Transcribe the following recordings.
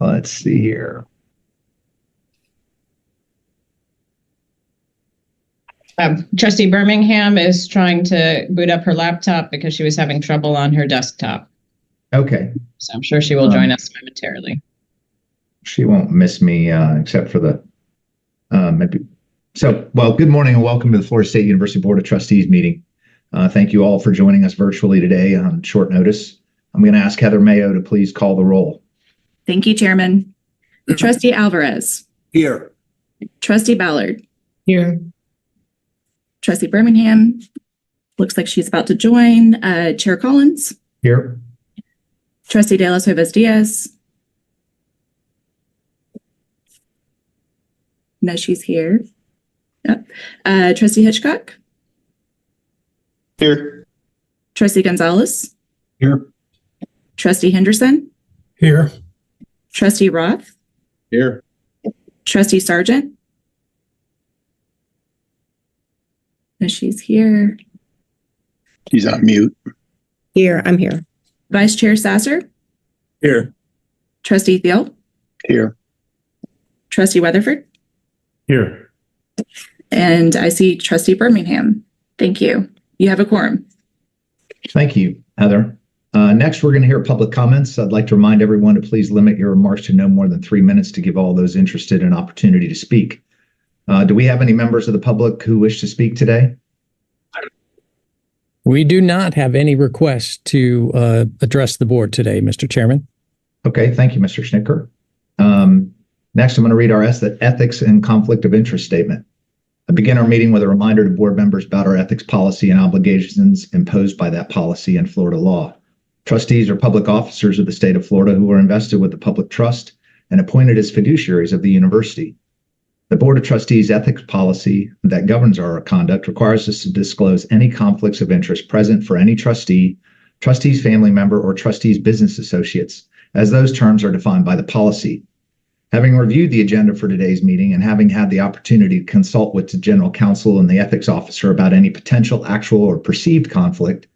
Let's see here. Trustee Birmingham is trying to boot up her laptop because she was having trouble on her desktop. Okay. So I'm sure she will join us momentarily. She won't miss me except for the maybe. So, well, good morning and welcome to the Florida State University Board of Trustees meeting. Thank you all for joining us virtually today on short notice. I'm going to ask Heather Mayo to please call the roll. Thank you, Chairman. Trustee Alvarez. Here. Trustee Ballard. Here. Trustee Birmingham. Looks like she's about to join. Chair Collins. Here. Trustee De Las Hoyos Diaz. No, she's here. Yep. Trustee Hitchcock. Here. Trustee Gonzalez. Here. Trustee Henderson. Here. Trustee Roth. Here. Trustee Sargent. No, she's here. She's on mute. Here, I'm here. Vice Chair Sasser. Here. Trustee Thiel. Here. Trustee Weatherford. Here. And I see Trustee Birmingham. Thank you. You have a quorum. Thank you, Heather. Next, we're going to hear public comments. I'd like to remind everyone to please limit your remarks to no more than 3 minutes to give all those interested an opportunity to speak. Do we have any members of the public who wish to speak today? We do not have any requests to address the board today, Mr. Chairman. Okay, thank you, Mr. Schnicker. Next, I'm going to read our ethics and conflict of interest statement. I begin our meeting with a reminder to board members about our ethics policy and obligations imposed by that policy and Florida law. Trustees are public officers of the state of Florida who are invested with the public trust and appointed as fiduciaries of the university. The Board of Trustees ethics policy that governs our conduct requires us to disclose any conflicts of interest present for any trustee, trustee's family member, or trustee's business associates, as those terms are defined by the policy. Having reviewed the agenda for today's meeting and having had the opportunity to consult with the general counsel and the ethics officer about any potential actual or perceived conflict,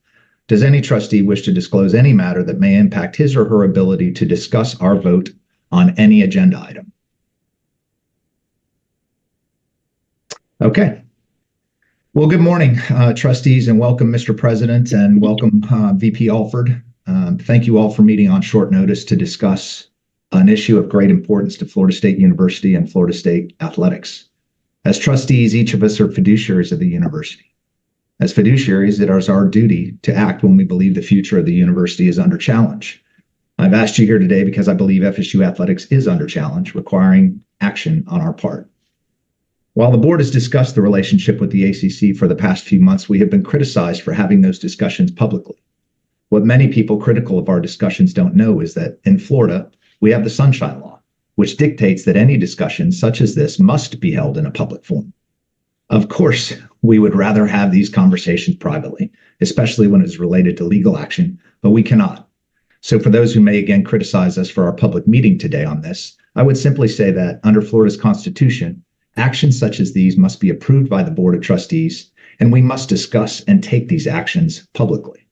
does any trustee wish to disclose any matter that may impact his or her ability to discuss our vote on any agenda item? Okay. Well, good morning, trustees, and welcome, Mr. President, and welcome, VP Alford. Thank you all for meeting on short notice to discuss an issue of great importance to Florida State University and Florida State athletics. As trustees, each of us are fiduciaries of the university. As fiduciaries, it is our duty to act when we believe the future of the university is under challenge. I've asked you here today because I believe FSU athletics is under challenge, requiring action on our part. While the board has discussed the relationship with the ACC for the past few months, we have been criticized for having those discussions publicly. What many people critical of our discussions don't know is that in Florida, we have the Sunshine Law, which dictates that any discussion such as this must be held in a public forum. Of course, we would rather have these conversations privately, especially when it's related to legal action, but we cannot. So for those who may again criticize us for our public meeting today on this, I would simply say that under Florida's Constitution, actions such as these must be approved by the Board of Trustees, and we must discuss and take these actions publicly.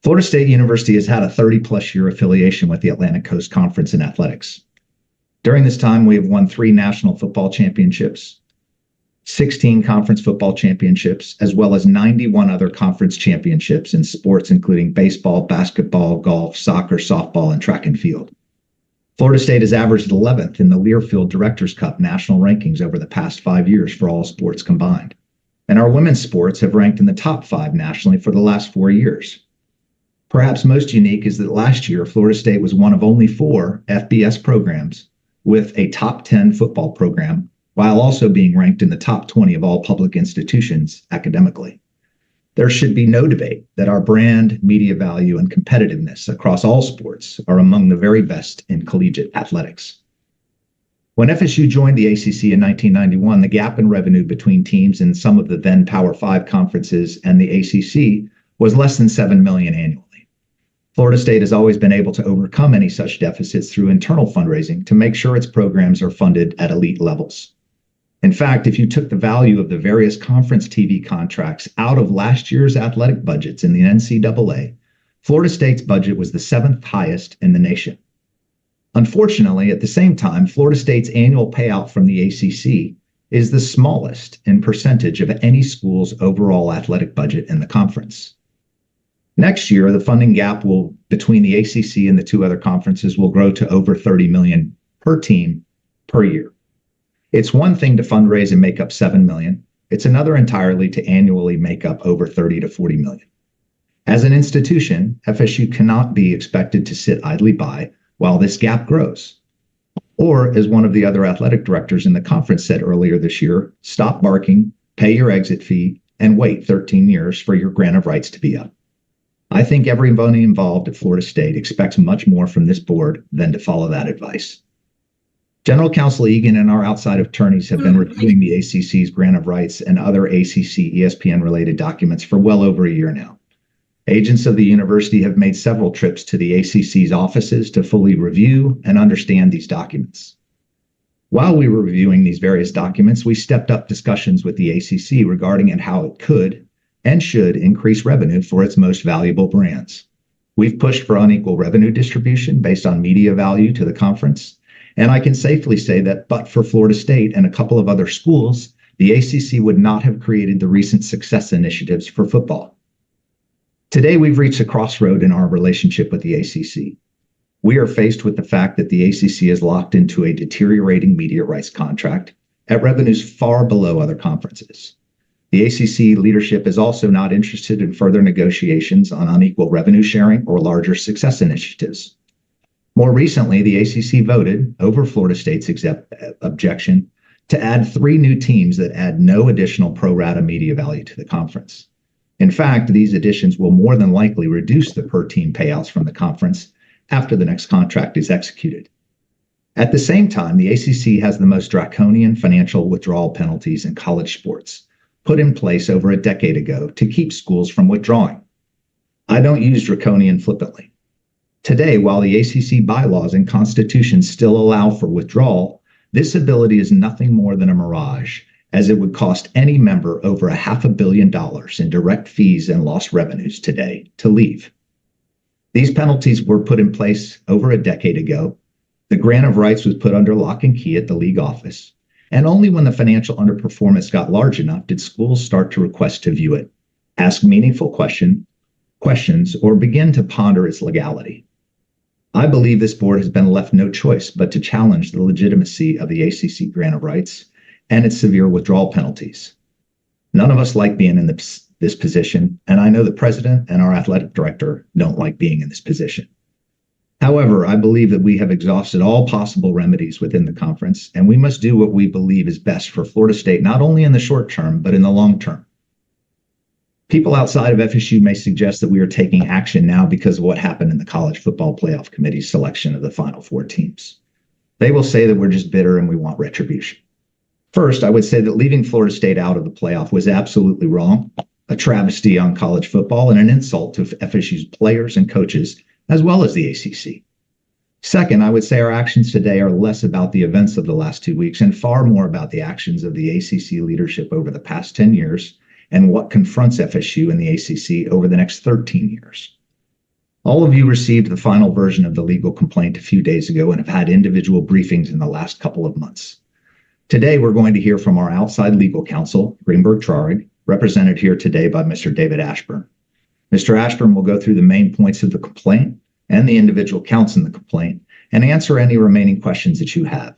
Florida State University has had a 30-plus year affiliation with the Atlantic Coast Conference in athletics. During this time, we have won 3 national football championships, 16 conference football championships, as well as 91 other conference championships in sports, including baseball, basketball, golf, soccer, softball, and track and field. Florida State has averaged 11th in the Learfield Directors Cup national rankings over the past 5 years for all sports combined. And our women's sports have ranked in the top 5 nationally for the last 4 years. Perhaps most unique is that last year, Florida State was one of only 4 FBS programs with a top 10 football program, while also being ranked in the top 20 of all public institutions academically. There should be no debate that our brand, media value, and competitiveness across all sports are among the very best in collegiate athletics. When FSU joined the ACC in 1991, the gap in revenue between teams in some of the then Power 5 conferences and the ACC was less than $7 million annually. Florida State has always been able to overcome any such deficits through internal fundraising to make sure its programs are funded at elite levels. In fact, if you took the value of the various conference TV contracts out of last year's athletic budgets in the NCAA, Florida State's budget was the 7th highest in the nation. Unfortunately, at the same time, Florida State's annual payout from the ACC is the smallest in percentage of any school's overall athletic budget in the conference. Next year, the funding gap between the ACC and the two other conferences will grow to over $30 million per team per year. It's one thing to fundraise and make up $7 million. It's another entirely to annually make up over $30 to $40 million. As an institution, FSU cannot be expected to sit idly by while this gap grows. Or, as one of the other athletic directors in the conference said earlier this year, stop barking, pay your exit fee, and wait 13 years for your grant of rights to be up. I think everybody involved at Florida State expects much more from this board than to follow that advice. General Counsel Egan and our outside attorneys have been reviewing the ACC's grant of rights and other ACC ESPN-related documents for well over a year now. Agents of the university have made several trips to the ACC's offices to fully review and understand these documents. While we were reviewing these various documents, we stepped up discussions with the ACC regarding how it could and should increase revenue for its most valuable brands. We've pushed for unequal revenue distribution based on media value to the conference, and I can safely say that but for Florida State and a couple of other schools, the ACC would not have created the recent success initiatives for football. Today, we've reached a crossroad in our relationship with the ACC. We are faced with the fact that the ACC is locked into a deteriorating media rights contract at revenues far below other conferences. The ACC leadership is also not interested in further negotiations on unequal revenue sharing or larger success initiatives. More recently, the ACC voted, over Florida State's objection, to add 3 new teams that add no additional pro rata media value to the conference. In fact, these additions will more than likely reduce the per-team payouts from the conference after the next contract is executed. At the same time, the ACC has the most draconian financial withdrawal penalties in college sports, put in place over a decade ago to keep schools from withdrawing. I don't use draconian flippantly. Today, while the ACC bylaws and constitution still allow for withdrawal, this ability is nothing more than a mirage, as it would cost any member over $500 million in direct fees and lost revenues today to leave. These penalties were put in place over a decade ago. The grant of rights was put under lock and key at the league office, and only when the financial underperformance got large enough did schools start to request to view it, ask meaningful questions, or begin to ponder its legality. I believe this board has been left no choice but to challenge the legitimacy of the ACC grant of rights and its severe withdrawal penalties. None of us like being in this position, and I know the president and our athletic director don't like being in this position. However, I believe that we have exhausted all possible remedies within the conference, and we must do what we believe is best for Florida State, not only in the short term, but in the long term. People outside of FSU may suggest that we are taking action now because of what happened in the College Football Playoff Committee's selection of the Final 4 teams. They will say that we're just bitter and we want retribution. First, I would say that leaving Florida State out of the playoff was absolutely wrong, a travesty on college football, and an insult to FSU's players and coaches, as well as the ACC. Second, I would say our actions today are less about the events of the last 2 weeks and far more about the actions of the ACC leadership over the past 10 years and what confronts FSU and the ACC over the next 13 years. All of you received the final version of the legal complaint a few days ago and have had individual briefings in the last couple of months. Today, we're going to hear from our outside legal counsel, Greenberg Traurig, represented here today by Mr. David Ashburn. Mr. Ashburn will go through the main points of the complaint and the individual counts in the complaint and answer any remaining questions that you have.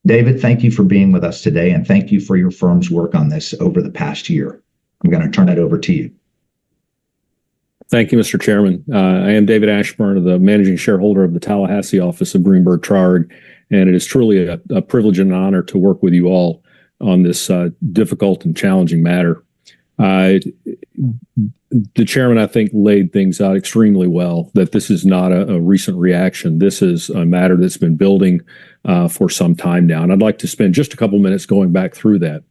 David, thank you for being with us today, and thank you for your firm's work on this over the past year. I'm going to turn it over to you. Thank you, Mr. Chairman. I am David Ashburn, the managing shareholder of the Tallahassee office of Greenberg Traurig, and it is truly a privilege and an honor to work with you all on this difficult and challenging matter. The chairman, I think, laid things out extremely well, that this is not a recent reaction. This is a matter that's been building for some time now, and I'd like to spend just a couple minutes going back through that.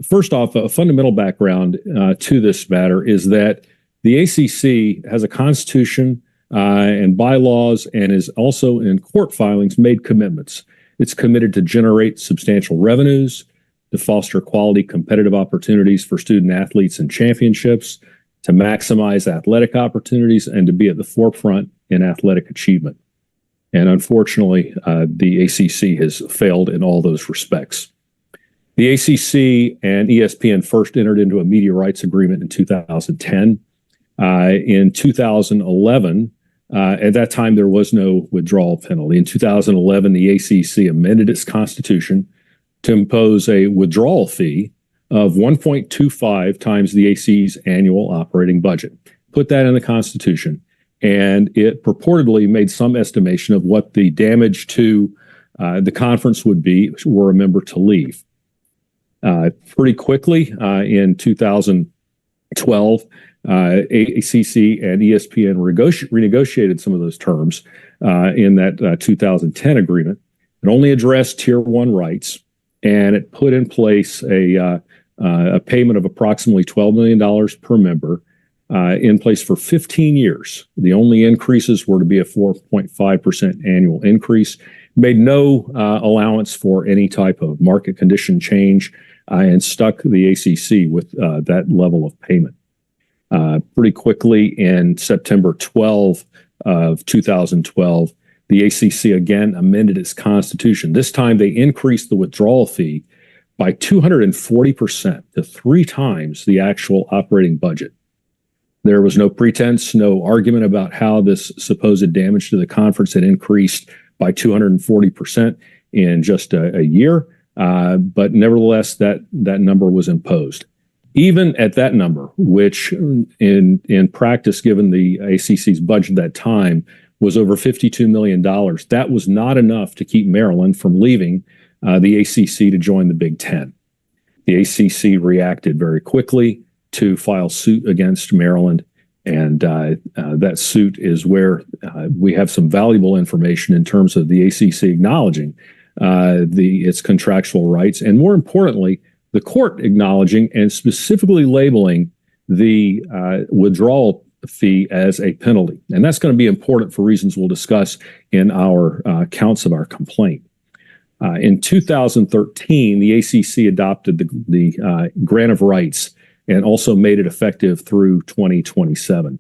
First off, a fundamental background to this matter is that the ACC has a constitution and bylaws, and is also in court filings made commitments. It's committed to generate substantial revenues, to foster quality competitive opportunities for student athletes and championships, to maximize athletic opportunities, and to be at the forefront in athletic achievement. And unfortunately, the ACC has failed in all those respects. The ACC and ESPN first entered into a media rights agreement in 2010. In 2011, at that time, there was no withdrawal penalty. In 2011, the ACC amended its constitution to impose a withdrawal fee of 1.25 times the AC's annual operating budget. Put that in the Constitution, and it purportedly made some estimation of what the damage to the conference would be were a member to leave. Pretty quickly, in 2012, ACC and ESPN renegotiated some of those terms in that 2010 agreement. It only addressed Tier 1 rights, and it put in place a payment of approximately $12 million per member in place for 15 years. The only increases were to be a 4.5% annual increase, made no allowance for any type of market condition change, and stuck the ACC with that level of payment. Pretty quickly in September 12 of 2012, the ACC again amended its constitution. This time they increased the withdrawal fee by 240% to 3 times the actual operating budget. There was no pretense, no argument about how this supposed damage to the conference had increased by 240% in just a year. But nevertheless, that number was imposed. Even at that number, which in practice, given the ACC's budget at that time, was over $52 million, that was not enough to keep Maryland from leaving the ACC to join the Big Ten. The ACC reacted very quickly to file suit against Maryland, and that suit is where we have some valuable information in terms of the ACC acknowledging its contractual rights, and more importantly, the court acknowledging and specifically labeling the withdrawal fee as a penalty. And that's going to be important for reasons we'll discuss in our counts of our complaint. In 2013, the ACC adopted the grant of rights and also made it effective through 2027.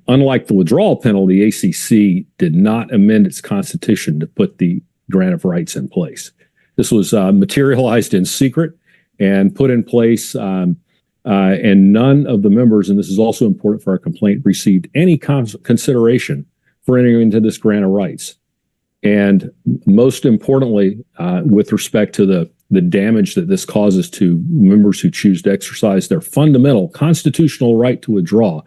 Unlike the withdrawal penalty, the ACC did not amend its constitution to put the grant of rights in place. This was materialized in secret and put in place, and none of the members, and this is also important for our complaint, received any consideration for entering into this grant of rights. And most importantly, with respect to the damage that this causes to members who choose to exercise their fundamental constitutional right to withdraw,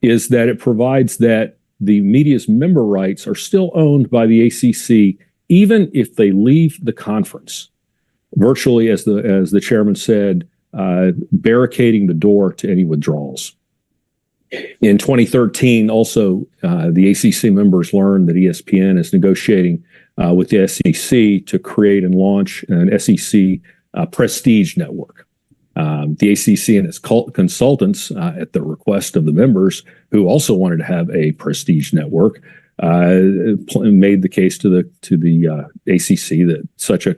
is that it provides that the media's member rights are still owned by the ACC, even if they leave the conference. Virtually, as the chairman said, barricading the door to any withdrawals. In 2013, also, the ACC members learned that ESPN is negotiating with the SEC to create and launch an SEC prestige network. The ACC and its consultants, at the request of the members who also wanted to have a prestige network, made the case to the ACC that such a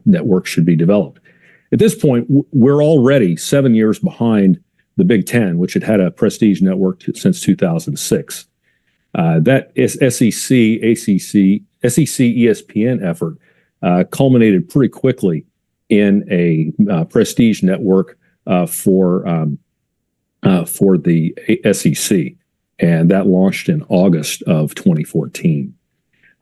network should be developed. At this point, we're already 7 years behind the Big Ten, which had had a prestige network since 2006. That SEC ESPN effort culminated pretty quickly in a prestige network for the SEC, and that launched in August of 2014.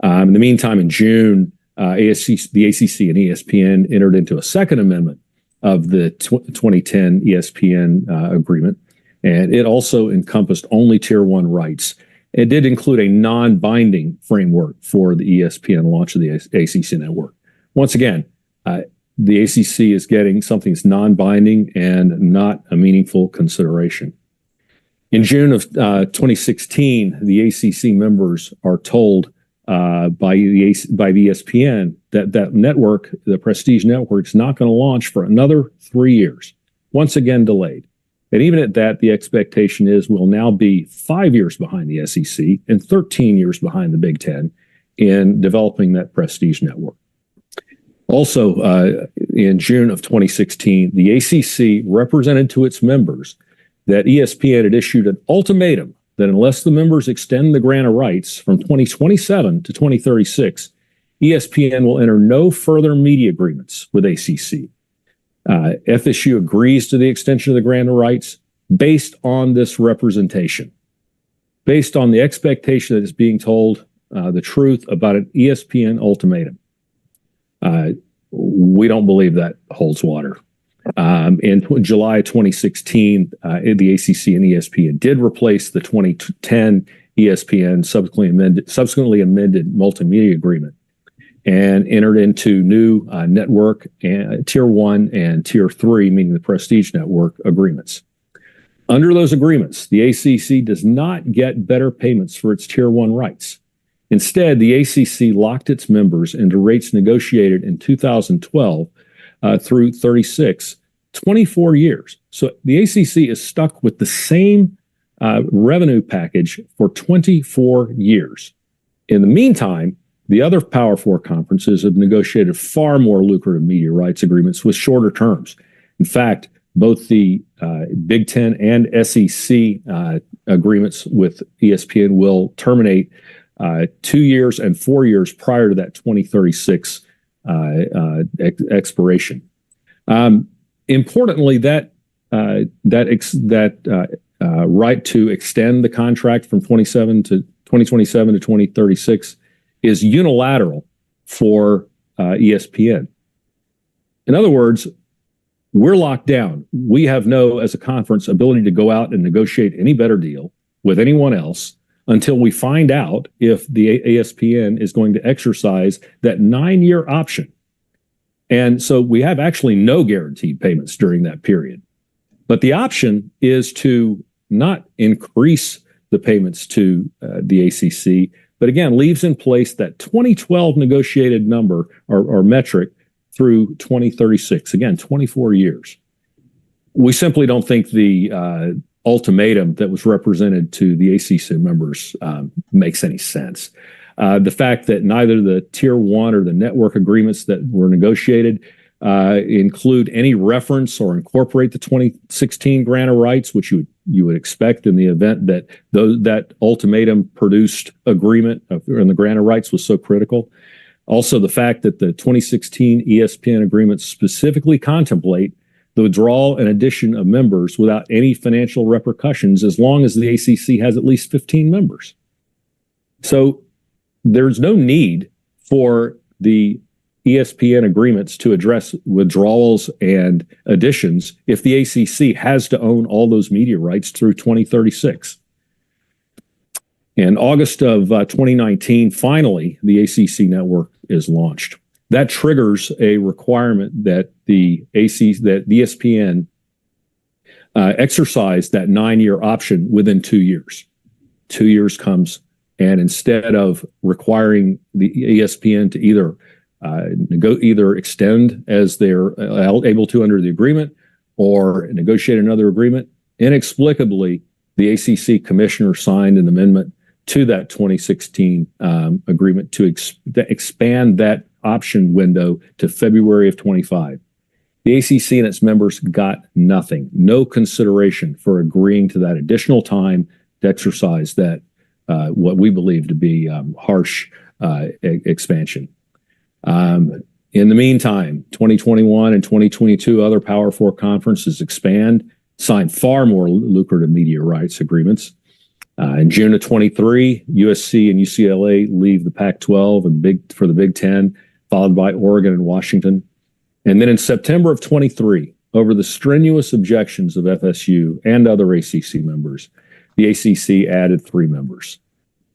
In the meantime, in June, the ACC and ESPN entered into a second amendment of the 2010 ESPN agreement, and it also encompassed only Tier 1 rights. It did include a non-binding framework for the ESPN launch of the ACC network. Once again, the ACC is getting something that's non-binding and not a meaningful consideration. In June of 2016, the ACC members are told by the ESPN that network, the Prestige Network, is not going to launch for another 3 years, once again delayed. And even at that, the expectation is we'll now be 5 years behind the SEC and 13 years behind the Big Ten in developing that Prestige Network. Also, in June of 2016, the ACC represented to its members that ESPN had issued an ultimatum that unless the members extend the grant of rights from 2027 to 2036, ESPN will enter no further media agreements with ACC. FSU agrees to the extension of the grant of rights based on this representation, based on the expectation that it's being told the truth about an ESPN ultimatum. We don't believe that holds water. In July 2016, the ACC and ESPN did replace the 2010 ESPN subsequently amended multimedia agreement and entered into new network and Tier 1 and Tier 3, meaning the Prestige Network agreements. Under those agreements, the ACC does not get better payments for its Tier 1 rights. Instead, the ACC locked its members into rates negotiated in 2012 through 36, 24 years. So the ACC is stuck with the same revenue package for 24 years. In the meantime, the other Power Four conferences have negotiated far more lucrative media rights agreements with shorter terms. In fact, both the Big Ten and SEC agreements with ESPN will terminate 2 years and 4 years prior to that 2036 expiration. Importantly, that right to extend the contract from 2027 to 2036 is unilateral for ESPN. In other words, we're locked down. We have no, as a conference, ability to go out and negotiate any better deal with anyone else until we find out if the ESPN is going to exercise that 9-year option. And so we have actually no guaranteed payments during that period. But the option is to not increase the payments to the ACC, but again, leaves in place that 2012 negotiated number or metric through 2036. Again, 24 years. We simply don't think the ultimatum that was represented to the ACC members makes any sense. The fact that neither the Tier 1 or the network agreements that were negotiated include any reference or incorporate the 2016 grant of rights, which you would expect in the event that that ultimatum produced agreement and the grant of rights was so critical. Also, the fact that the 2016 ESPN agreements specifically contemplate the withdrawal and addition of members without any financial repercussions as long as the ACC has at least 15 members. So there's no need for the ESPN agreements to address withdrawals and additions if the ACC has to own all those media rights through 2036. In August of 2019, finally, the ACC network is launched. That triggers a requirement that the ESPN exercise that 9-year option within 2 years. 2 years comes, and instead of requiring the ESPN to either extend as they're able to under the agreement or negotiate another agreement, inexplicably, the ACC commissioner signed an amendment to that 2016 agreement to expand that option window to February of 25. The ACC and its members got nothing, no consideration for agreeing to that additional time to exercise that what we believe to be harsh expansion. In the meantime, 2021 and 2022 other Power Four conferences expand, sign far more lucrative media rights agreements. In June of 23, USC and UCLA leave the Pac-12 and for the Big Ten, followed by Oregon and Washington. And then in September of 23, over the strenuous objections of FSU and other ACC members, the ACC added 3 members.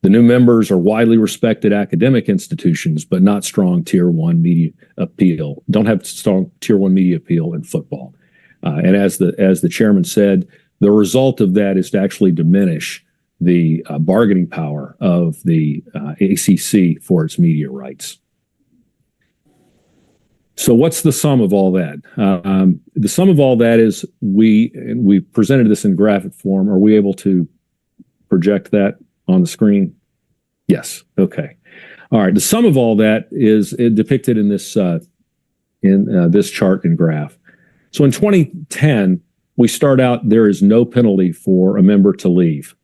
The new members are widely respected academic institutions, but not strong Tier 1 media appeal. Don't have strong Tier 1 media appeal in football. And as the chairman said, the result of that is to actually diminish the bargaining power of the ACC for its media rights. So what's the sum of all that? The sum of all that is we presented this in graphic form. Are we able to project that on the screen? Yes. Okay. All right. The sum of all that is depicted in this chart and graph. So in 2010, we start out, there is no penalty for a member to leave.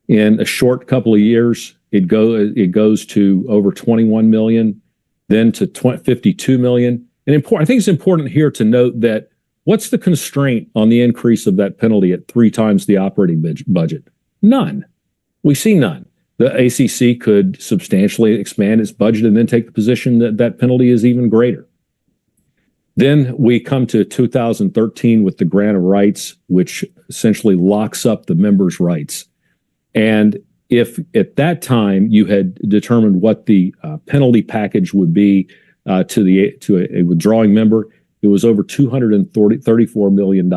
In a short couple of years, it goes to over 21 million, then to 52 million. And I think it's important here to note that what's the constraint on the increase of that penalty at 3 times the operating budget? None. We see none. The ACC could substantially expand its budget and then take the position that that penalty is even greater. Then we come to 2013 with the grant of rights, which essentially locks up the members' rights. And if at that time you had determined what the penalty package would be to a withdrawing member, it was over $234 million.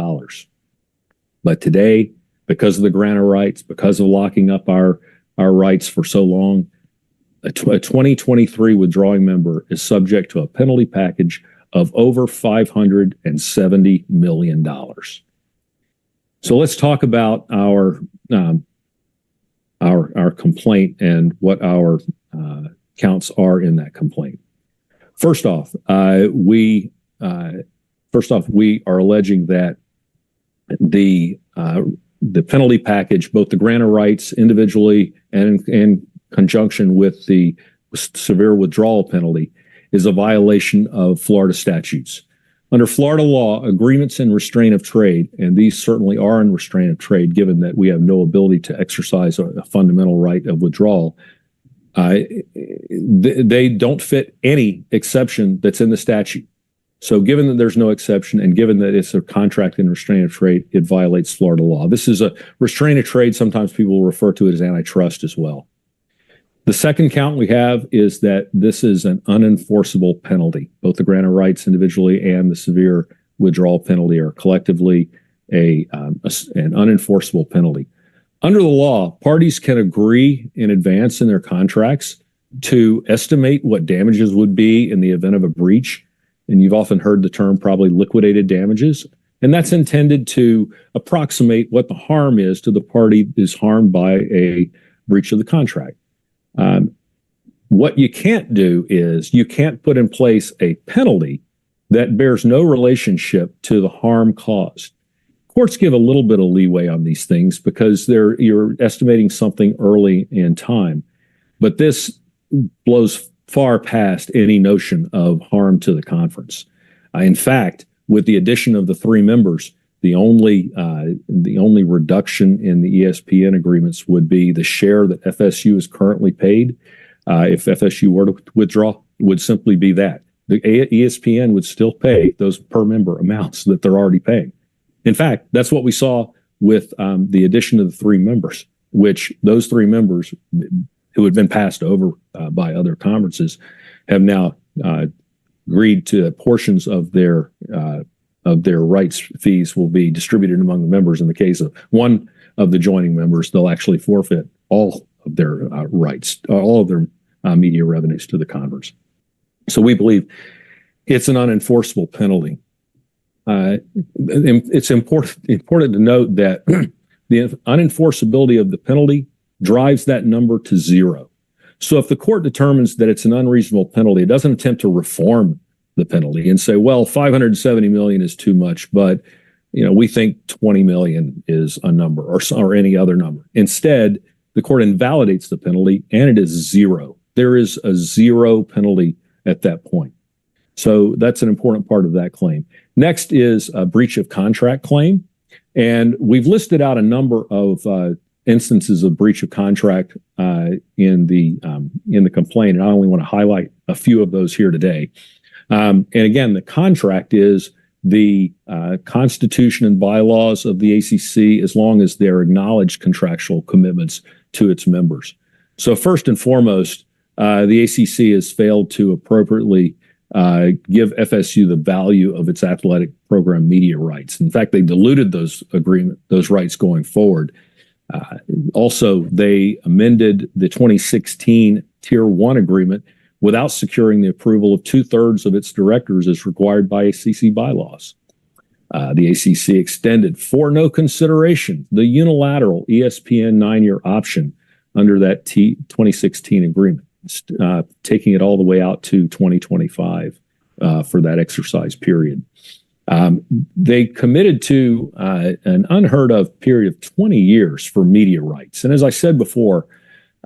But today, because of the grant of rights, because of locking up our rights for so long, a 2023 withdrawing member is subject to a penalty package of over $570 million. So let's talk about our complaint and what our counts are in that complaint. First off, we are alleging that the penalty package, both the grant of rights individually and in conjunction with the severe withdrawal penalty, is a violation of Florida statutes. Under Florida law, agreements in restraint of trade, and these certainly are in restraint of trade, given that we have no ability to exercise a fundamental right of withdrawal, they don't fit any exception that's in the statute. So given that there's no exception and given that it's a contract in restraint of trade, it violates Florida law. This is a restraint of trade. Sometimes people refer to it as antitrust as well. The second count we have is that this is an unenforceable penalty. Both the grant of rights individually and the severe withdrawal penalty are collectively an unenforceable penalty. Under the law, parties can agree in advance in their contracts to estimate what damages would be in the event of a breach. And you've often heard the term probably liquidated damages. And that's intended to approximate what the harm is to the party is harmed by a breach of the contract. What you can't do is you can't put in place a penalty that bears no relationship to the harm caused. Courts give a little bit of leeway on these things because you're estimating something early in time. But this blows far past any notion of harm to the conference. In fact, with the addition of the 3 members, the only reduction in the ESPN agreements would be the share that FSU is currently paid. If FSU were to withdraw, would simply be that. The ESPN would still pay those per member amounts that they're already paying. In fact, that's what we saw with the addition of the 3 members, which those 3 members who had been passed over by other conferences have now agreed to portions of their rights fees will be distributed among the members. In the case of one of the joining members, they'll actually forfeit all of their rights, all of their media revenues to the conference. So we believe it's an unenforceable penalty. It's important to note that the unenforceability of the penalty drives that number to 0. So if the court determines that it's an unreasonable penalty, it doesn't attempt to reform the penalty and say, well, 570 million is too much, but we think 20 million is a number or any other number. Instead, the court invalidates the penalty and it is 0. There is a 0 penalty at that point. So that's an important part of that claim. Next is a breach of contract claim. And we've listed out a number of instances of breach of contract in the complaint. And I only want to highlight a few of those here today. And again, the contract is the Constitution and bylaws of the ACC, as long as they're acknowledged contractual commitments to its members. So first and foremost, the ACC has failed to appropriately give FSU the value of its athletic program media rights. In fact, they diluted those rights going forward. Also, they amended the 2016 Tier 1 agreement without securing the approval of 2/3 of its directors as required by ACC bylaws. The ACC extended for no consideration the unilateral ESPN 9-year option under that 2016 agreement, taking it all the way out to 2025 for that exercise period. They committed to an unheard of period of 20 years for media rights. And as I said before,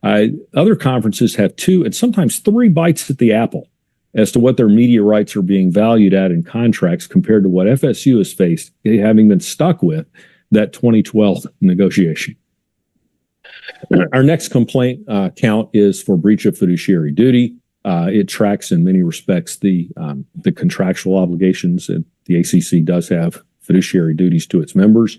other conferences have 2 and sometimes 3 bites at the apple as to what their media rights are being valued at in contracts compared to what FSU has faced, having been stuck with that 2012 negotiation. Our next complaint count is for breach of fiduciary duty. It tracks in many respects the contractual obligations that the ACC does have fiduciary duties to its members.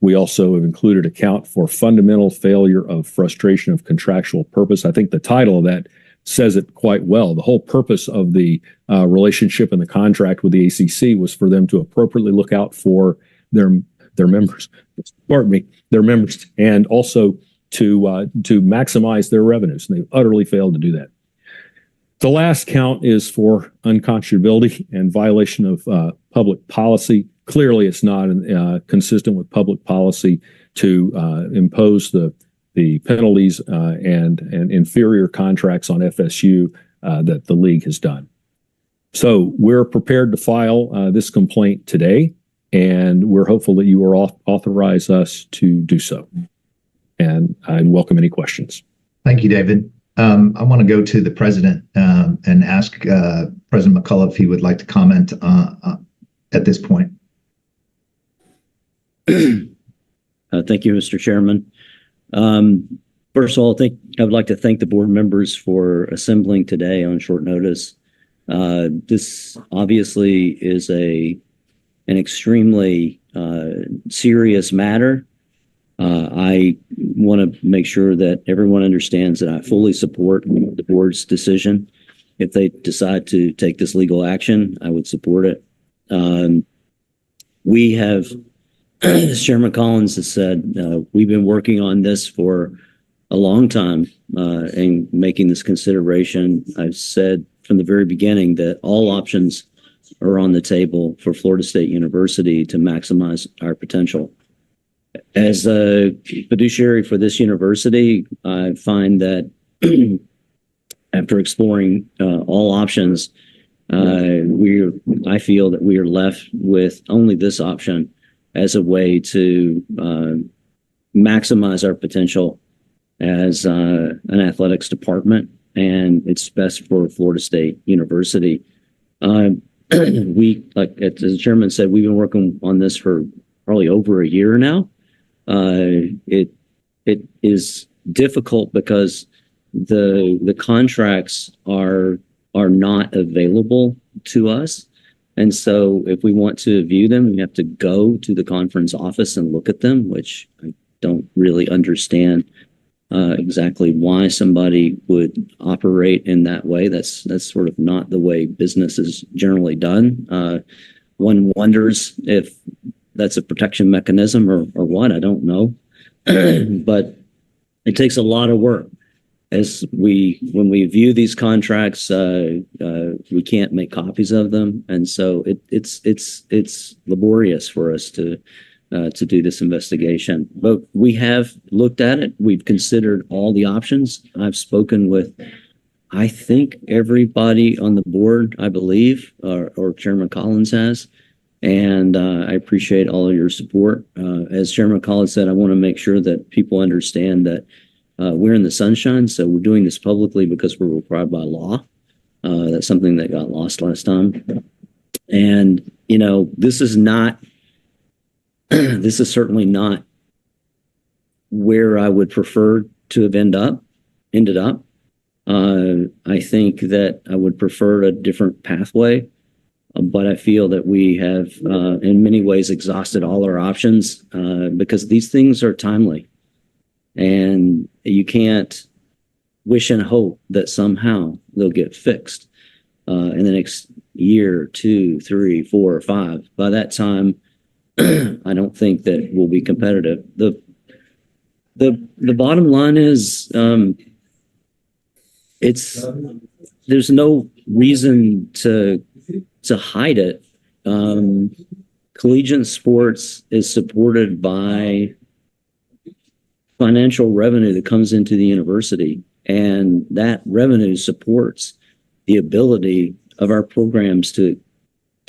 We also have included a count for fundamental failure of frustration of contractual purpose. I think the title of that says it quite well. The whole purpose of the relationship and the contract with the ACC was for them to appropriately look out for their members, their members, and also to maximize their revenues. And they utterly failed to do that. The last count is for unconscionability and violation of public policy. Clearly, it's not consistent with public policy to impose the penalties and inferior contracts on FSU that the league has done. So we're prepared to file this complaint today, and we're hopeful that you will authorize us to do so. And I'd welcome any questions. Thank you, David. I want to go to the president and ask President McCullough if he would like to comment at this point. Thank you, Mr. Chairman. First of all, I would like to thank the board members for assembling today on short notice. This obviously is an extremely serious matter. I want to make sure that everyone understands that I fully support the board's decision. If they decide to take this legal action, I would support it. We have, as Chairman Collins has said, we've been working on this for a long time and making this consideration. I've said from the very beginning that all options are on the table for Florida State University to maximize our potential. As a fiduciary for this university, I find that after exploring all options, I feel that we are left with only this option as a way to maximize our potential as an athletics department, and it's best for Florida State University. We, like as the chairman said, we've been working on this for probably over a year now. It is difficult because the contracts are not available to us. And so if we want to view them, we have to go to the conference office and look at them, which I don't really understand exactly why somebody would operate in that way. That's sort of not the way business is generally done. One wonders if that's a protection mechanism or what, I don't know. But it takes a lot of work. When we view these contracts, we can't make copies of them, and so it's laborious for us to do this investigation. But we have looked at it. We've considered all the options. I've spoken with, I think, everybody on the board, I believe, or Chairman Collins has, and I appreciate all of your support. As Chairman Collins said, I want to make sure that people understand that we're in the sunshine, so we're doing this publicly because we're required by law. That's something that got lost last time. And, this is certainly not where I would prefer to have ended up. I think that I would prefer a different pathway, but I feel that we have, in many ways, exhausted all our options because these things are timely. And you can't wish and hope that somehow they'll get fixed in the next year, 2, 3, 4, or 5. By that time, I don't think that we'll be competitive. The bottom line is there's no reason to hide it. Collegiate sports is supported by financial revenue that comes into the university, and that revenue supports the ability of our programs to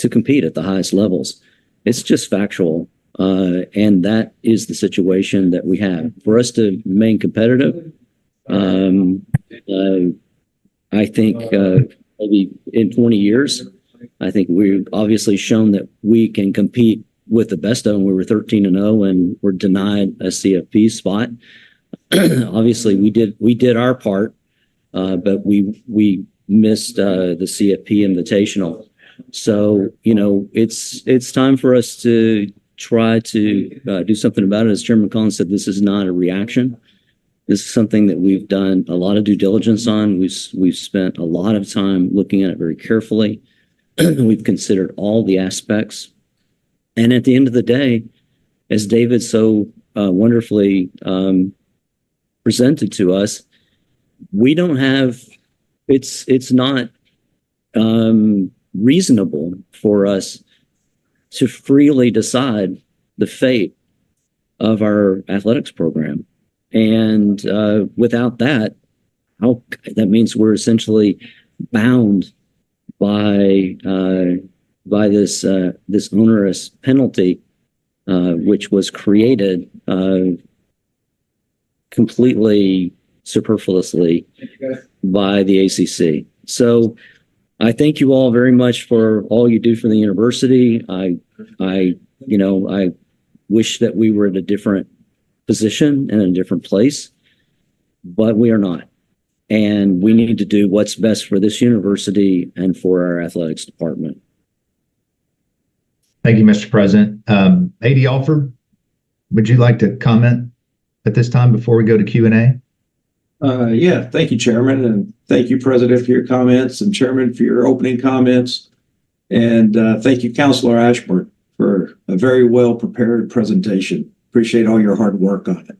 compete at the highest levels. It's just factual. And that is the situation that we have. For us to remain competitive, I think maybe in 20 years, I think we've obviously shown that we can compete with the best of them. We were 13-0 and we're denied a CFP spot. Obviously, we did our part, but we missed the CFP Invitational. So, it's time for us to try to do something about it. As Chairman Collins said, this is not a reaction. This is something that we've done a lot of due diligence on. We've spent a lot of time looking at it very carefully. We've considered all the aspects. And at the end of the day, as David so wonderfully presented to us, we don't have, it's not reasonable for us to freely decide the fate of our athletics program. And without that, that means we're essentially bound by this onerous penalty, which was created completely superfluously by the ACC. So I thank you all very much for all you do for the university. I wish that we were at a different position and a different place, but we are not. And we need to do what's best for this university and for our athletics department. Thank you, Mr. President. AD Alford, would you like to comment at this time before we go to Q&A? Yeah, thank you, Chairman, and thank you, President, for your comments, and Chairman for your opening comments. And thank you, Councilor Ashburn, for a very well-prepared presentation. Appreciate all your hard work on it.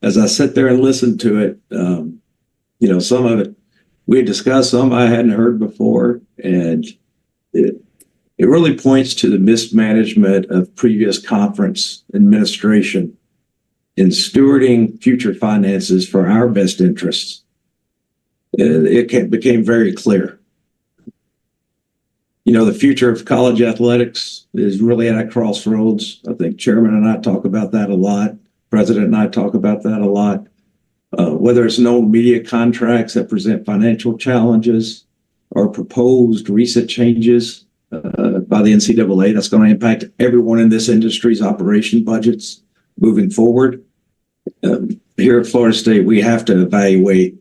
As I sit there and listen to it, some of it we had discussed, some I hadn't heard before, and it really points to the mismanagement of previous conference administration in stewarding future finances for our best interests. It became very clear. The future of college athletics is really at a crossroads. I think Chairman and I talk about that a lot. President and I talk about that a lot. Whether it's known media contracts that present financial challenges or proposed recent changes by the NCAA that's going to impact everyone in this industry's operation budgets moving forward. Here at Florida State, we have to evaluate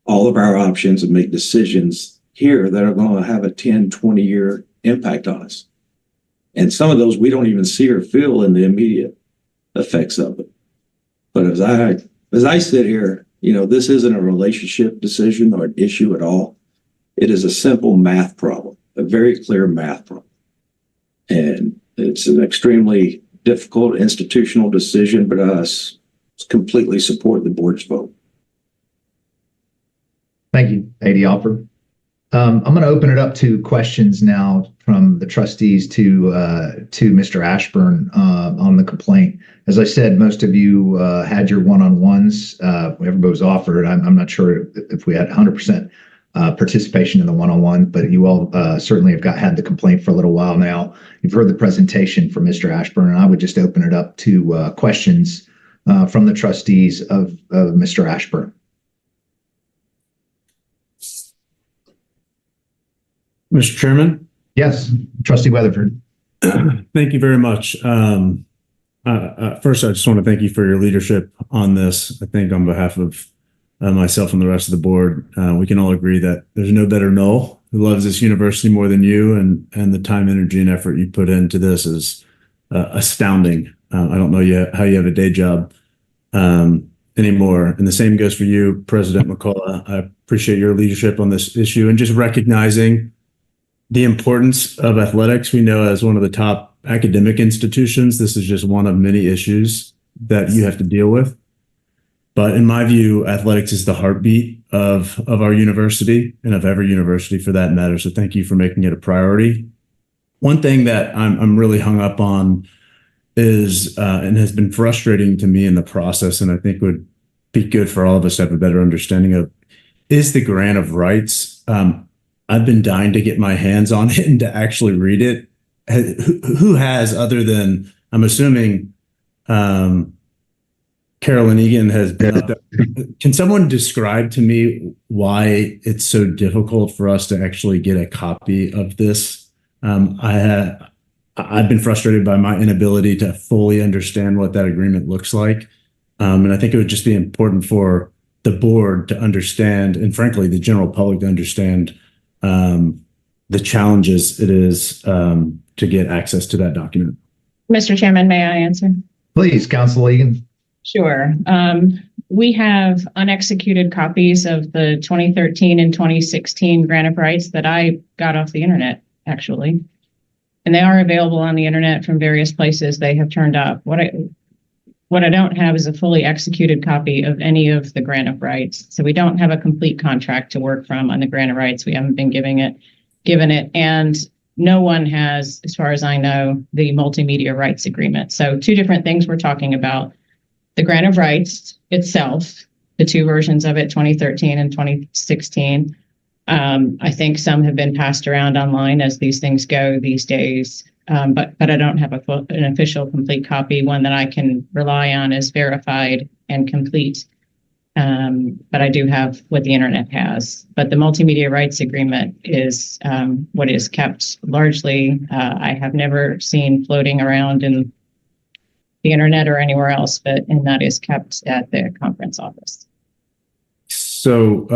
all of our options and make decisions here that are going to have a 10, 20-year impact on us. And some of those we don't even see or feel in the immediate effects of it. But as I sit here, this isn't a relationship decision or an issue at all. It is a simple math problem, a very clear math problem. And it's an extremely difficult institutional decision, but us completely support the board's vote. Thank you, AD Alford. I'm going to open it up to questions now from the trustees to Mr. Ashburn on the complaint. As I said, most of you had your one-on-ones. Everybody was offered. I'm not sure if we had 100% participation in the one-on-one, but you all certainly have had the complaint for a little while now. You've heard the presentation from Mr. Ashburn, and I would just open it up to questions from the trustees of Mr. Ashburn. Mr. Chairman? Yes, Trustee Weatherford. Thank you very much. First, I just want to thank you for your leadership on this. I think on behalf of myself and the rest of the board, we can all agree that there's no better Noel who loves this university more than you, and the time, energy, and effort you put into this is astounding. I don't know how you have a day job anymore. And the same goes for you, President McCullough. I appreciate your leadership on this issue and just recognizing the importance of athletics. We know as one of the top academic institutions, this is just one of many issues that you have to deal with. But in my view, athletics is the heartbeat of our university and of every university for that matter. So thank you for making it a priority. One thing that I'm really hung up on is, and has been frustrating to me in the process, and I think would be good for all of us to have a better understanding of, is the grant of rights. I've been dying to get my hands on it and to actually read it. who has, other than, I'm assuming, Carolyn Egan has been up there. Can someone describe to me why it's so difficult for us to actually get a copy of this? I've been frustrated by my inability to fully understand what that agreement looks like. And I think it would just be important for the board to understand, and frankly, the general public to understand the challenges it is to get access to that document. Mr. Chairman, may I answer? Please, Council Egan. Sure. We have unexecuted copies of the 2013 and 2016 grant of rights that I got off the internet, actually. And they are available on the internet from various places they have turned up. What I don't have is a fully executed copy of any of the grant of rights. So we don't have a complete contract to work from on the grant of rights. We haven't been given it. And no one has, as far as I know, the multimedia rights agreement. So two different things we're talking about. The grant of rights itself, the two versions of it, 2013 and 2016. I think some have been passed around online as these things go these days. But I don't have an official complete copy. One that I can rely on is verified and complete. But I do have what the internet has. But the multimedia rights agreement is what is kept largely. I have never seen floating around in the internet or anywhere else, and that is kept at the conference office. So,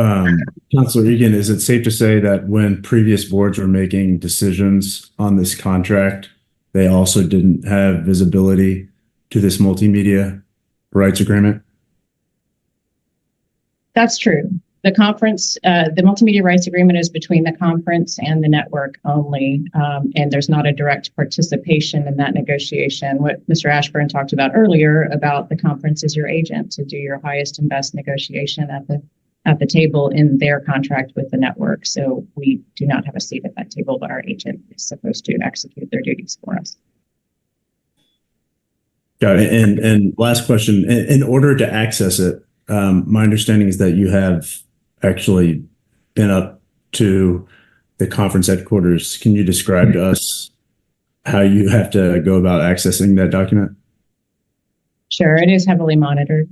Councilor Egan, is it safe to say that when previous boards were making decisions on this contract, they also didn't have visibility to this multimedia rights agreement? That's true. The conference, the multimedia rights agreement is between the conference and the network only, and there's not a direct participation in that negotiation. What Mr. Ashburn talked about earlier about the conference is your agent to do your highest and best negotiation at the table in their contract with the network. So we do not have a seat at that table, but our agent is supposed to execute their duties for us. Got it. And last question, in order to access it, my understanding is that you have actually been up to the conference headquarters. Can you describe to us how you have to go about accessing that document? Sure, it is heavily monitored.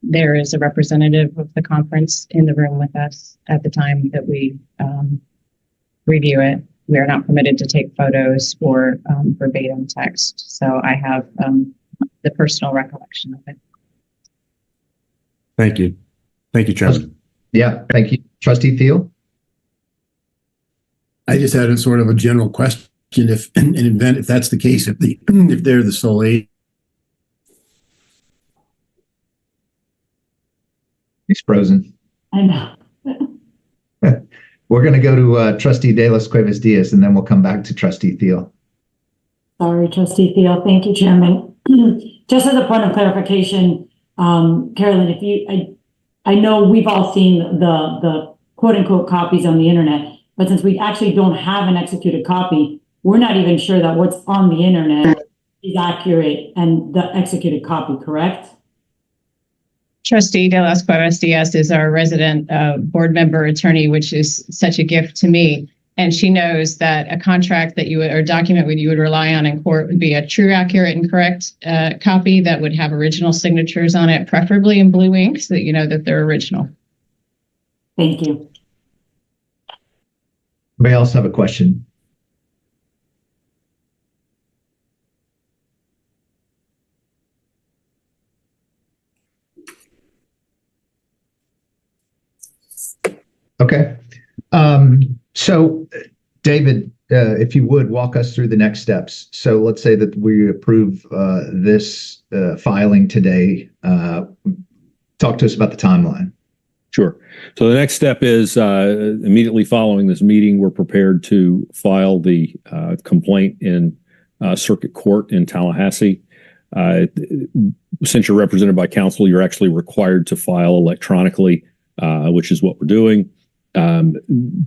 There is a representative of the conference in the room with us at the time that we review it. We are not permitted to take photos or verbatim text. So I have the personal recollection of it. Thank you. Thank you, Chairman. Yeah, thank you. Trustee Thiel? I just had a sort of a general question. If that's the case, if they're the sole agent. He's frozen. I know. We're going to go to Trustee De Las Cuevas Diaz, and then we'll come back to Trustee Thiel. Sorry, Trustee Thiel. Thank you, Chairman. Just as a point of clarification, Carolyn, I know we've all seen the quote unquote copies on the internet, but since we actually don't have an executed copy, we're not even sure that what's on the internet is accurate and the executed copy, correct? Trustee De Las Cuevas Diaz is our resident board member attorney, which is such a gift to me. And she knows that a contract that you would, or document you would rely on in court would be a true, accurate, and correct copy that would have original signatures on it, preferably in blue ink, so that you know that they're original. Thank you. Anybody else have a question? Okay. So, David, if you would walk us through the next steps. So let's say that we approve this filing today. Talk to us about the timeline. Sure. So the next step is immediately following this meeting, we're prepared to file the complaint in circuit court in Tallahassee. Since you're represented by counsel, you're actually required to file electronically, which is what we're doing.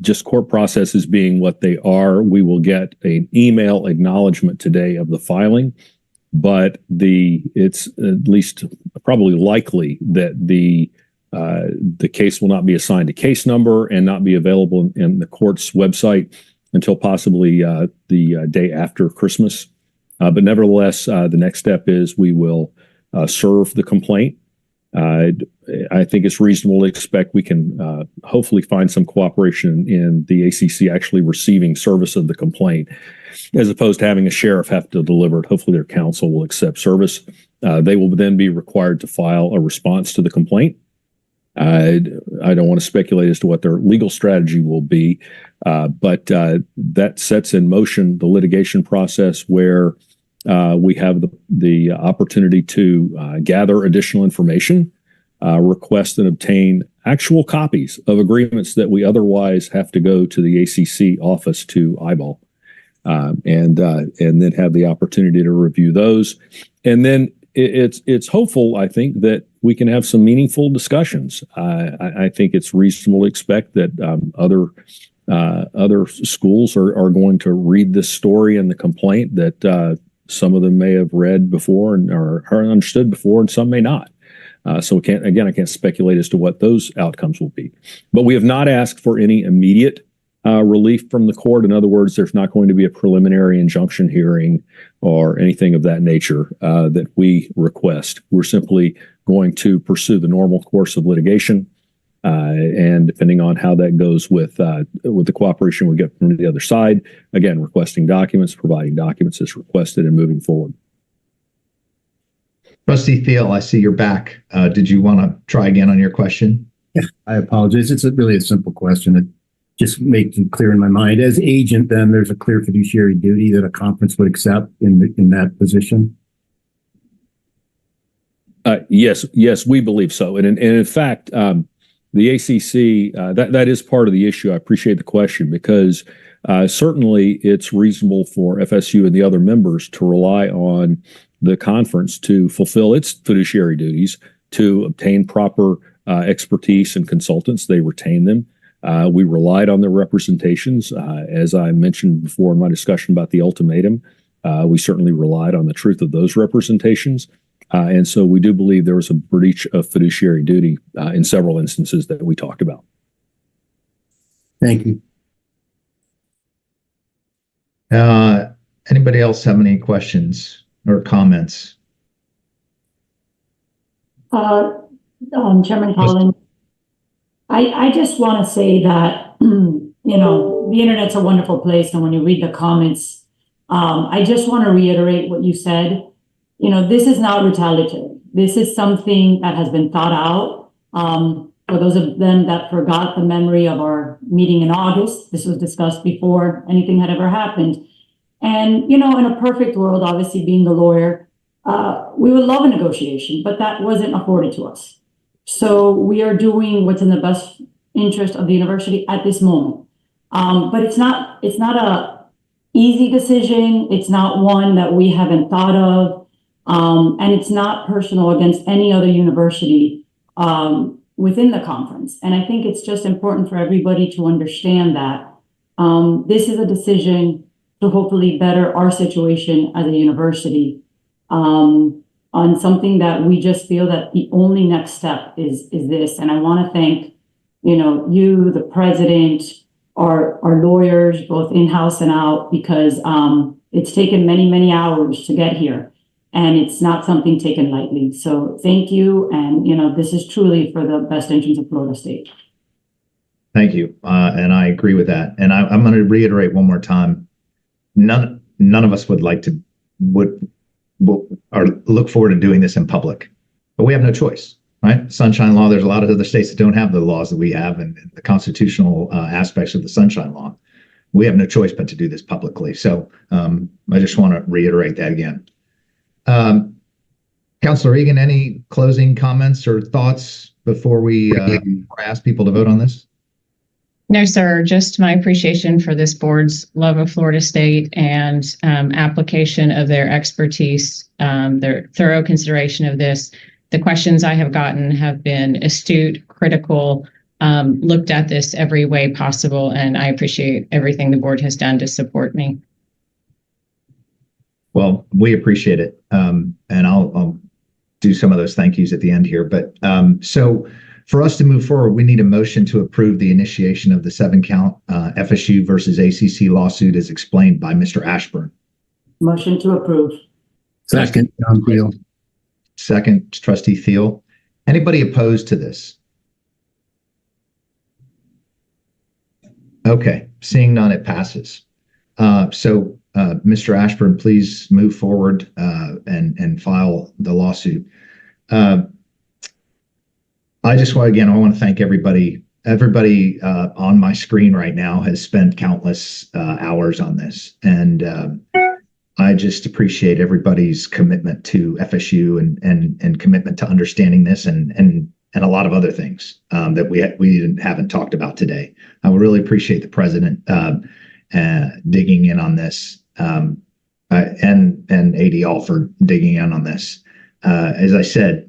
Just court processes being what they are, we will get an email acknowledgement today of the filing, but it's at least probably likely that the case will not be assigned a case number and not be available in the court's website until possibly the day after Christmas. But nevertheless, the next step is we will serve the complaint. I think it's reasonable to expect we can hopefully find some cooperation in the ACC actually receiving service of the complaint, as opposed to having a sheriff have to deliver it. Hopefully their counsel will accept service. They will then be required to file a response to the complaint. I don't want to speculate as to what their legal strategy will be, but that sets in motion the litigation process where we have the opportunity to gather additional information, request and obtain actual copies of agreements that we otherwise have to go to the ACC office to eyeball, and then have the opportunity to review those. And then it's hopeful, I think, that we can have some meaningful discussions. I think it's reasonable to expect that other schools are going to read this story and the complaint that some of them may have read before and or understood before, and some may not. So I can't speculate as to what those outcomes will be. But we have not asked for any immediate relief from the court. In other words, there's not going to be a preliminary injunction hearing or anything of that nature that we request. We're simply going to pursue the normal course of litigation, and depending on how that goes with the cooperation we get from the other side, again, requesting documents, providing documents as requested, and moving forward. Trustee Thiel, I see you're back. Did you want to try again on your question? Yeah, I apologize. It's really a simple question. It just makes it clear in my mind. As agent, then there's a clear fiduciary duty that a conference would accept in that position. Yes, we believe so. And in fact, the ACC, that is part of the issue. I appreciate the question, because certainly it's reasonable for FSU and the other members to rely on the conference to fulfill its fiduciary duties, to obtain proper expertise and consultants. They retain them. We relied on their representations. As I mentioned before in my discussion about the ultimatum, we certainly relied on the truth of those representations. And so we do believe there was a breach of fiduciary duty in several instances that we talked about. Thank you. Anybody else have any questions or comments? Chairman Collins, I just want to say that, the internet's a wonderful place. And when you read the comments, I just want to reiterate what you said. This is not retaliatory. This is something that has been thought out. For those of them that forgot the memory of our meeting in August, this was discussed before anything had ever happened. And, in a perfect world, obviously being the lawyer, we would love a negotiation, but that wasn't afforded to us. So we are doing what's in the best interest of the university at this moment. But it's not a easy decision. It's not one that we haven't thought of. And it's not personal against any other university within the conference. And I think it's just important for everybody to understand that this is a decision to hopefully better our situation as a university on something that we just feel that the only next step is this. And I want to thank, you, the president, our lawyers, both in-house and out, because it's taken many, many hours to get here. And it's not something taken lightly. So thank you. And, this is truly for the best interest of Florida State. Thank you. And I agree with that. And I'm going to reiterate one more time. None of us would like to or look forward to doing this in public, but we have no choice, right? Sunshine Law. There's a lot of other states that don't have the laws that we have and the constitutional aspects of the Sunshine Law. We have no choice but to do this publicly. So I just want to reiterate that again. Councilor Egan, any closing comments or thoughts before we ask people to vote on this? No, sir. Just my appreciation for this board's love of Florida State and application of their expertise, their thorough consideration of this. The questions I have gotten have been astute, critical, looked at this every way possible, and I appreciate everything the board has done to support me. Well, we appreciate it. And I'll do some of those thank yous at the end here. But so For us to move forward, we need a motion to approve the initiation of the 7-count FSU versus ACC lawsuit as explained by Mr. Ashburn. Motion to approve. Second, John Thiel. Second, Trustee Thiel. Anybody opposed to this? Okay, seeing none, it passes. Mr. Ashburn, please move forward and file the lawsuit. I just want to thank everybody. Everybody on my screen right now has spent countless hours on this, and I just appreciate everybody's commitment to FSU and commitment to understanding this and a lot of other things that we haven't talked about today. I would really appreciate the president digging in on this and AD Alford digging in on this. As I said,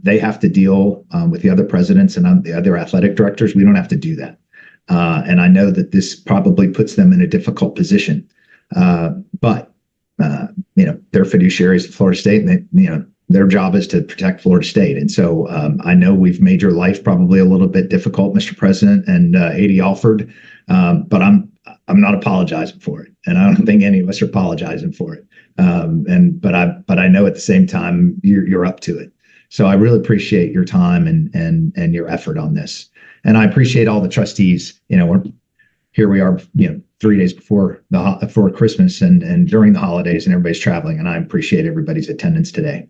they have to deal with the other presidents and the other athletic directors. We don't have to do that. And I know that this probably puts them in a difficult position. But they're fiduciaries of Florida State, and their job is to protect Florida State. And so I know we've made your life probably a little bit difficult, Mr. President and AD Alford, but I'm not apologizing for it, and I don't think any of us are apologizing for it. But I know at the same time you're up to it. So I really appreciate your time and your effort on this, and I appreciate all the trustees. Here we are, 3 days before Christmas and during the holidays, and everybody's traveling, and I appreciate everybody's attendance today.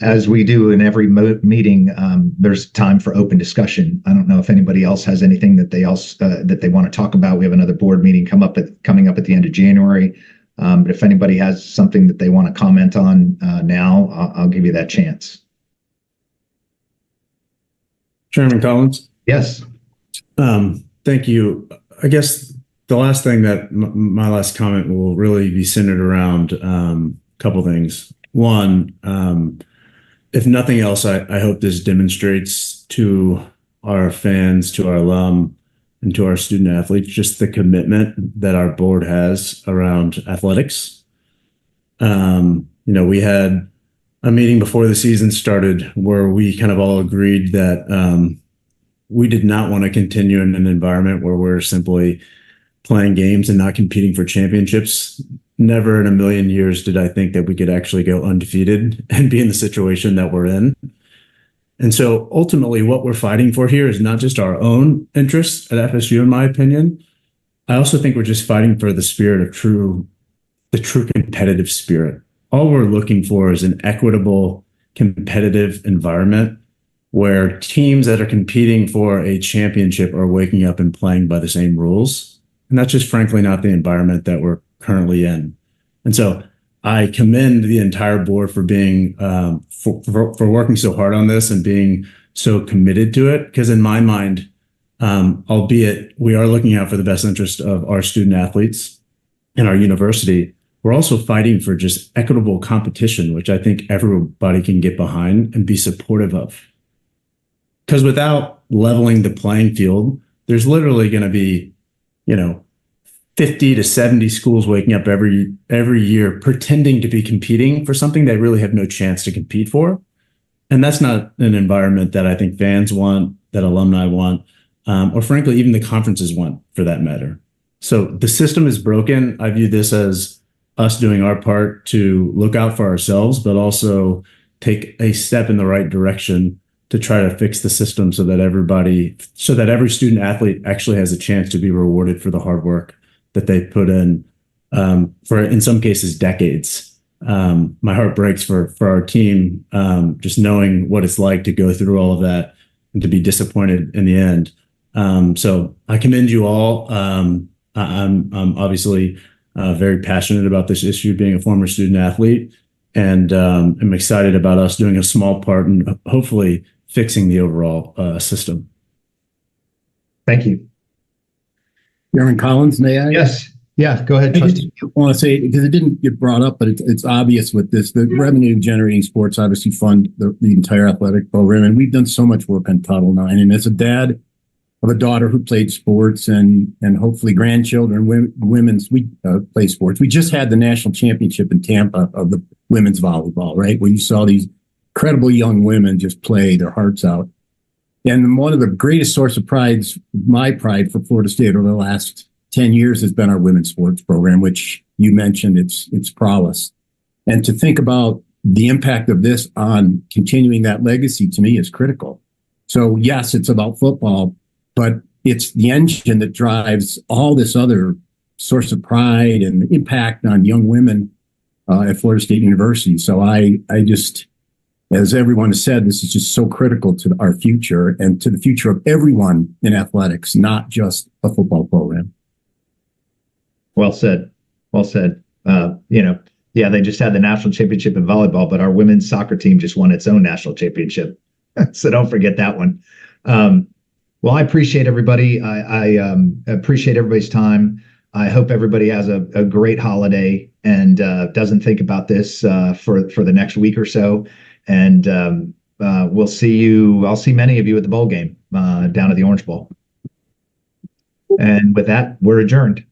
As we do in every meeting, there's time for open discussion. I don't know if anybody else has anything that they want to talk about. We have another board meeting coming up at the end of January. But if anybody has something that they want to comment on now, I'll give you that chance. Chairman Collins? Yes. Thank you. I guess the last thing that my last comment will really be centered around a couple things. One, if nothing else, I hope this demonstrates to our fans, to our alum, and to our student athletes just the commitment that our board has around athletics. We had a meeting before the season started where we kind of all agreed that we did not want to continue in an environment where we're simply playing games and not competing for championships. Never in a million years did I think that we could actually go undefeated and be in the situation that we're in. And so ultimately what we're fighting for here is not just our own interests at FSU, in my opinion. I also think we're just fighting for the spirit of the true competitive spirit. All we're looking for is an equitable, competitive environment where teams that are competing for a championship are waking up and playing by the same rules. And that's just frankly not the environment that we're currently in. And so I commend the entire board for being for working so hard on this and being so committed to it. Because in my mind, albeit we are looking out for the best interest of our student athletes and our university, we're also fighting for just equitable competition, which I think everybody can get behind and be supportive of. Because without leveling the playing field, there's literally going to be, 50 to 70 schools waking up every year pretending to be competing for something they really have no chance to compete for. And that's not an environment that I think fans want, that alumni want, or frankly, even the conferences want for that matter. So the system is broken. I view this as us doing our part to look out for ourselves, but also take a step in the right direction to try to fix the system so that every student athlete actually has a chance to be rewarded for the hard work that they put in for, in some cases, decades. My heart breaks for our team, just knowing what it's like to go through all of that and to be disappointed in the end. So I commend you all. I'm obviously very passionate about this issue, being a former student athlete, and I'm excited about us doing a small part in hopefully fixing the overall system. Thank you. Chairman Collins, may I? Yes. Yeah, go ahead, I Trustee. just want to say, because it didn't get brought up, but it's obvious with this, the revenue generating sports obviously fund the entire athletic program. And we've done so much work on Title IX. And as a dad of a daughter who played sports and hopefully grandchildren, we play sports. We just had the national championship in Tampa of the women's volleyball, right? Where you saw these incredible young women just play their hearts out. And one of the greatest source of prides, my pride for Florida State over the last 10 years has been our women's sports program, which you mentioned its prowess. And to think about the impact of this on continuing that legacy to me is critical. So yes, it's about football, but it's the engine that drives all this other source of pride and impact on young women at Florida State University. So I just, as everyone has said, this is just so critical to our future and to the future of everyone in athletics, not just a football program. Well said. Well said. Yeah, they just had the national championship in volleyball, but our women's soccer team just won its own national championship. So don't forget that one. Well, I appreciate everybody. I appreciate everybody's time. I hope everybody has a great holiday and doesn't think about this for the next week or so. And we'll see you. I'll see many of you at the bowl game down at the Orange Bowl. And with that, we're adjourned.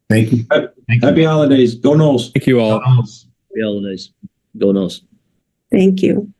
Thank you. Happy holidays. Go Noles. Thank you all. Happy holidays. Go Noles. Thank you.